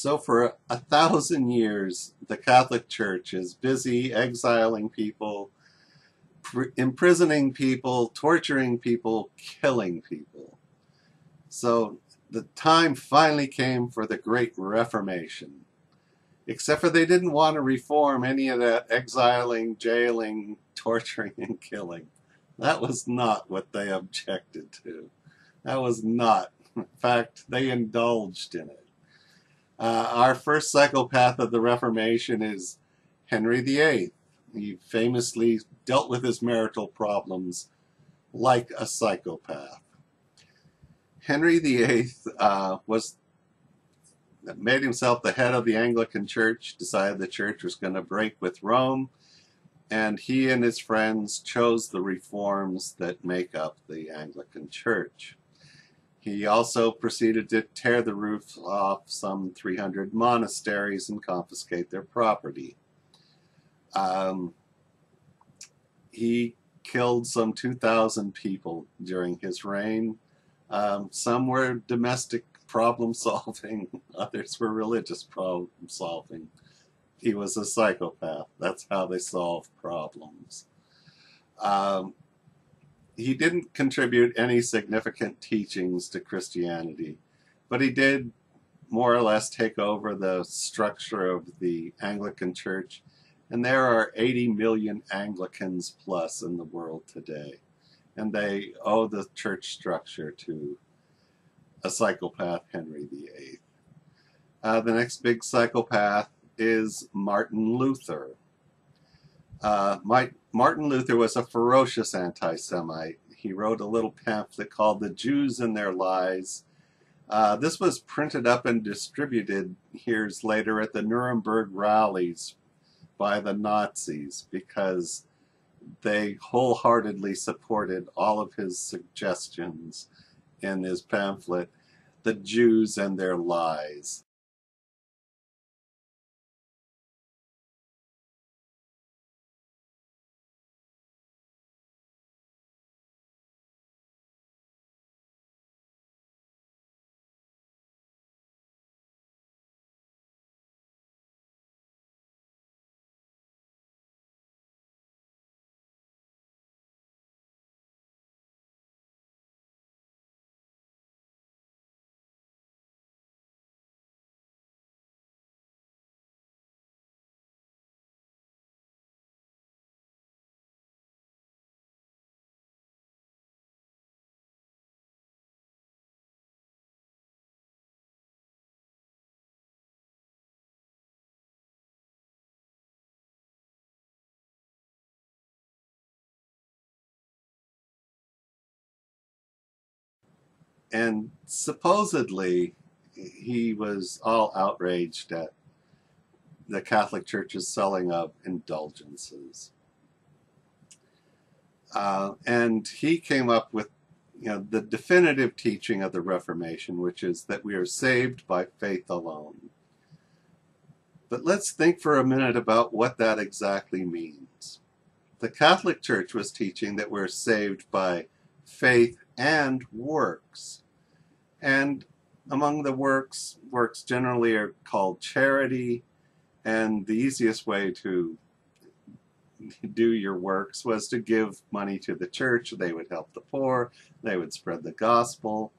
So for 1,000 years, the Catholic Church is busy exiling people, imprisoning people, torturing people, killing people. So the time finally came for the Great Reformation. Except for they didn't want to reform any of that exiling, jailing, torturing, and killing. That was not what they objected to. That was not. In fact, they indulged in it. Our first psychopath of the Reformation is Henry VIII. He famously dealt with his marital problems like a psychopath. Henry VIII made himself the head of the Anglican Church, decided the church was going to break with Rome, and he and his friends chose the reforms that make up the Anglican Church. He also proceeded to tear the roofs off some 300 monasteries and confiscate their property. He killed some 2,000 people during his reign. Some were domestic problem solving, others were religious problem solving. He was a psychopath. That's how they solve problems. He didn't contribute any significant teachings to Christianity, but he did more or less take over the structure of the Anglican Church, and there are 80 million Anglicans plus in the world today, and they owe the church structure to a psychopath, Henry VIII. The next big psychopath is Martin Luther. Martin Luther was a ferocious anti-Semite. He wrote a little pamphlet called The Jews and Their Lies. This was printed up and distributed years later at the Nuremberg rallies by the Nazis because they wholeheartedly supported all of his suggestions in his pamphlet, The Jews and Their Lies. And supposedly he was all outraged at the Catholic Church's selling of indulgences. And he came up with the definitive teaching of the Reformation, which is that we are saved by faith alone. But let's think for a minute about what that exactly means. The Catholic Church was teaching that we're saved by faith and works. And among the works generally are called charity, and the easiest way to do your works was to give money to the church. They would help the poor, they would spread the gospel,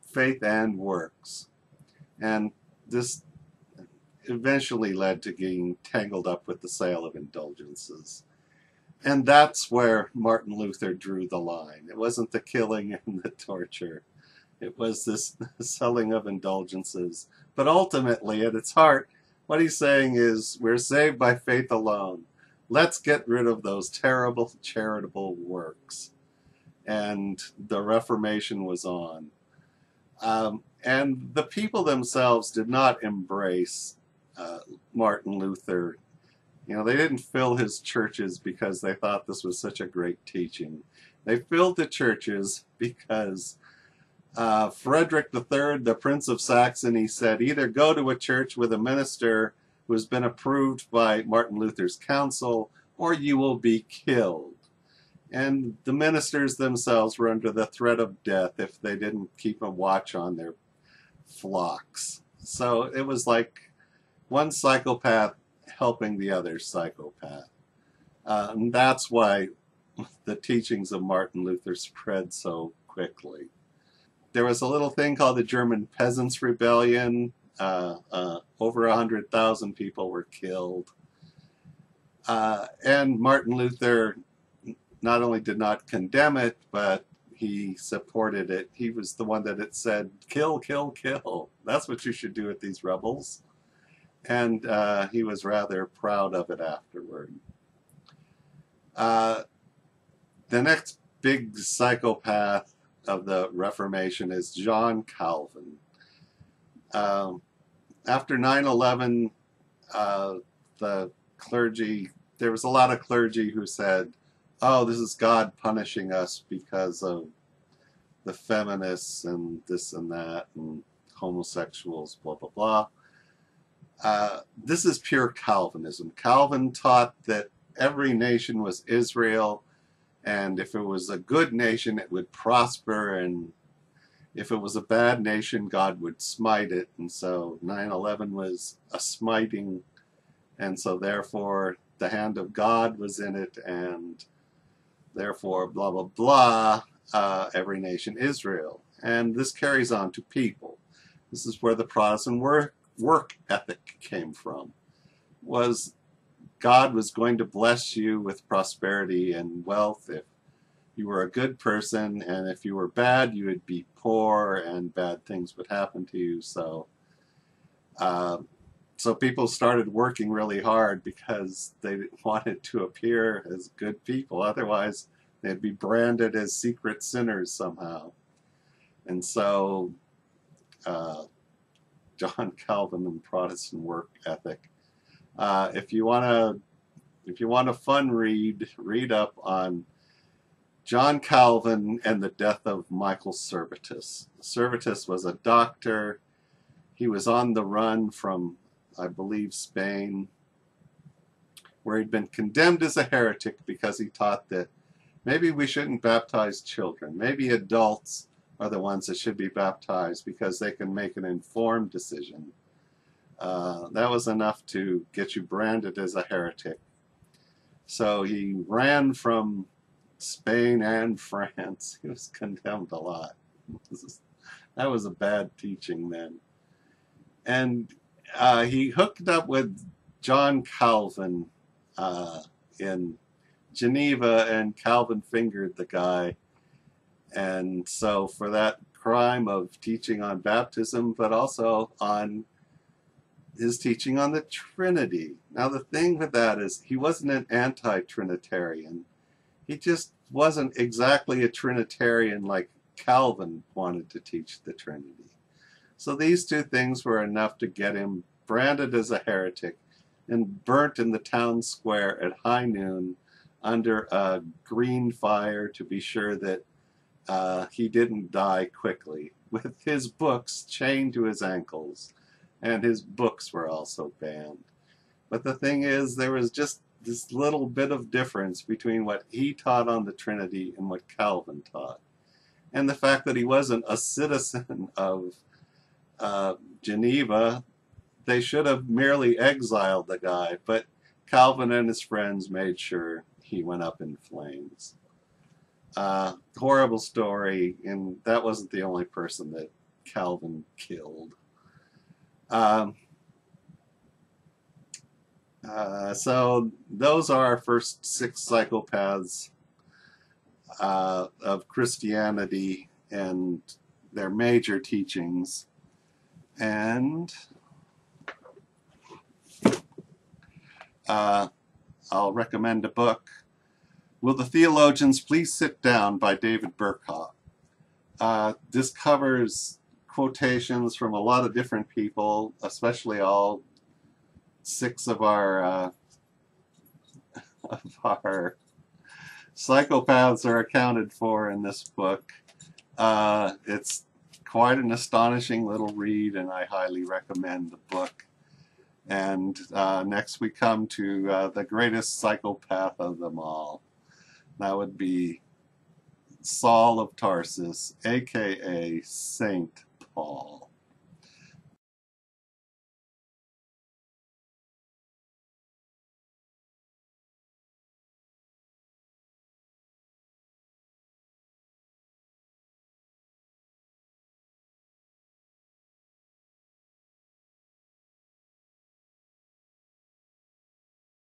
faith and works. And this eventually led to getting tangled up with the sale of indulgences. And that's where Martin Luther drew the line. It wasn't the killing and the torture. It was this selling of indulgences. But ultimately, at its heart, what he's saying is we're saved by faith alone. Let's get rid of those terrible charitable works. And the Reformation was on. And the people themselves did not embrace Martin Luther. They didn't fill his churches because they thought this was such a great teaching. They filled the churches because Frederick III, the Prince of Saxony, said, either go to a church with a minister who has been approved by Martin Luther's council, or you will be killed. And the ministers themselves were under the threat of death if they didn't keep a watch on their flocks. So it was like one psychopath helping the other psychopath. And that's why the teachings of Martin Luther spread so quickly. There was a little thing called the German Peasants' Rebellion. Over 100,000 people were killed. And Martin Luther not only did not condemn it, but he supported it. He was the one that had said, kill, kill, kill. That's what you should do with these rebels. And he was rather proud of it afterward. The next big psychopath of the Reformation is John Calvin. After 9/11, the clergy, there was a lot of clergy who said, oh, this is God punishing us because of the feminists and this and that and homosexuals, blah, blah, blah. This is pure Calvinism. Calvin taught that every nation was Israel, and if it was a good nation, it would prosper, and if it was a bad nation, God would smite it. And so 9/11 was a smiting, and so therefore the hand of God was in it, and therefore blah, blah, blah, every nation Israel. And this carries on to people. This is where the Protestant work ethic came from, was God was going to bless you with prosperity and wealth if you were a good person, and if you were bad, you would be poor and bad things would happen to you. So people started working really hard because they wanted to appear as good people. Otherwise, they'd be branded as secret sinners somehow. And so John Calvin and Protestant work ethic. If you want a fun read up on John Calvin and the death of Michael Servetus. Servetus was a doctor. He was on the run from, I believe, Spain, where he'd been condemned as a heretic because he taught that maybe we shouldn't baptize children. Maybe adults are the ones that should be baptized because they can make an informed decision. That was enough to get you branded as a heretic. So he ran from Spain and France. He was condemned a lot. That was a bad teaching then. And he hooked up with John Calvin in Geneva, and Calvin fingered the guy. And so for that crime of teaching on baptism, but also on his teaching on the Trinity. Now the thing with that is he wasn't an anti-Trinitarian. He just wasn't exactly a Trinitarian like Calvin wanted to teach the Trinity. So these two things were enough to get him branded as a heretic and burnt in the town square at high noon under a green fire to be sure that he didn't die quickly, with his books chained to his ankles, and his books were also banned. But the thing is, there was just this little bit of difference between what he taught on the Trinity and what Calvin taught. And the fact that he wasn't a citizen of Geneva, they should have merely exiled the guy, but Calvin and his friends made sure he went up in flames. Horrible story, and that wasn't the only person that Calvin killed. So those are our first 6 psychopaths of Christianity and their major teachings. And I'll recommend a book, Will the Theologians Please Sit Down by David Burkhoff. This covers quotations from a lot of different people, especially all 6 of our psychopaths are accounted for in this book. It's quite an astonishing little read, and I highly recommend the book. And next we come to the greatest psychopath of them all. That would be Saul of Tarsus, aka Saint Paul.